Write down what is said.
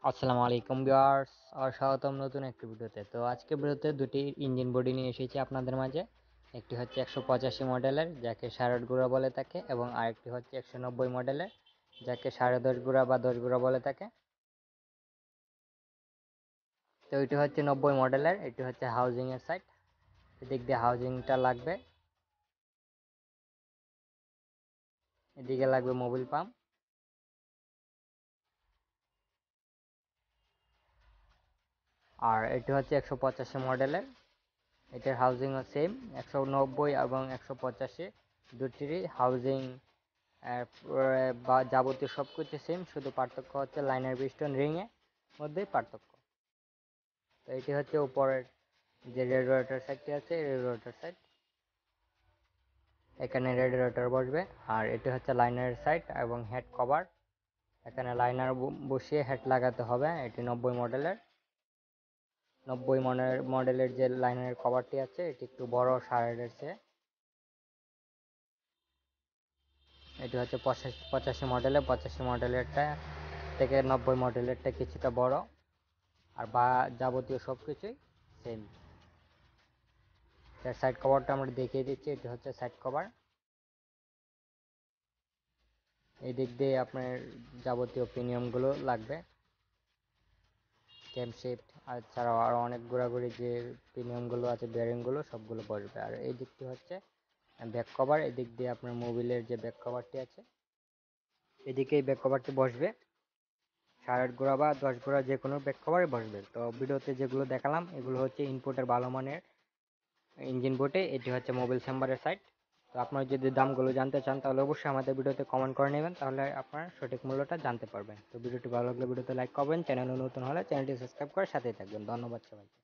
আসসালামু আলাইকুম ভিউয়ার্স আর স্বাগতম নতুন একটি ভিডিওতে। তো আজকে ভিডিওতে দুটি ইঞ্জিন বডি নিয়ে এসেছি আপনাদের মাঝে। একটি হচ্ছে 185 মডেলের, যাকে 8.5 গুঁড়া বলে থাকে, এবং আরেকটি হচ্ছে 190 মডেলের, যাকে 10.5 গুঁড়া বা 10 গুঁড়া বলে থাকে। তো এটি হচ্ছে 90 মডেলের, এটি হচ্ছে হাউজিং এর সাইড। এদিক দিয়ে হাউজিংটা লাগবে, এদিকে লাগবে মোবিল পাম্প। আর এটি হচ্ছে 185 মডেলের, এটার হাউজিংও সেম। 190 এবং 185 দুটিরই হাউজিং বা যাবতীয় সব কিছু সেম, শুধু পার্থক্য হচ্ছে লাইনার পিস্টন রিংয়ে মধ্যেই পার্থক্য। তো এটি হচ্ছে উপরের যে রেডিয়েটর সাইডটি আছে, রেডিয়েটর সাইড, এখানে রেডিয়েটর বসবে। আর এটি হচ্ছে লাইনার সাইড এবং হেড কভার, এখানে লাইনার বসিয়ে হেড লাগাতে হবে। এটি 90 মডেলের। 90 মডেলের যে লাইনারের কভারটি আছে, এটি একটু বড় 8.5-এর চেয়ে। এটি হচ্ছে 85 মডেলের। 85 মডেলেরটা থেকে 90 মডেলেরটা কিছুটা বড়, আর বা যাবতীয় সব কিছুই সেম। এর সাইড কভারটা আমরা দেখিয়ে দিচ্ছি, এটি হচ্ছে সাইড কভার। এই দিক দিয়ে আপনার যাবতীয় প্রিমিয়ামগুলো লাগবে, ক্যাম শিফট আর ছাড়াও আরও অনেক ঘোরাঘুরি যে প্রিমিয়ামগুলো আছে, বেয়ারিংগুলো সবগুলো বসবে। আর এই দিকটি হচ্ছে ব্যাক কভার, এদিক দিয়ে আপনার মোবিলের যে ব্যাক কভারটি আছে, এদিকে এই ব্যাক কভারটি বসবে। 8.5 গুঁড়া বা 10 গুঁড়া যে কোনো ব্যাক কভারই বসবে। তো ভিডিওতে যেগুলো দেখালাম এগুলো হচ্ছে ইনপুটের ভালো মানের ইঞ্জিন বোর্ডে। এটি হচ্ছে মোবিল চেম্বারের সাইড। তো আপনারা যদি দামগুলো জানতে চান তাহলে অবশ্যই আমাদের ভিডিওতে কমেন্ট করে নেবেন, তাহলে আপনারা সঠিক মূল্যটা জানতে পারবেন। তো ভিডিওটি ভালো লাগলে ভিডিওতে লাইক করবেন, চ্যানেলে নতুন হলে চ্যানেলটি সাবস্ক্রাইব করে সাথেই থাকবেন। ধন্যবাদ সবাইকে।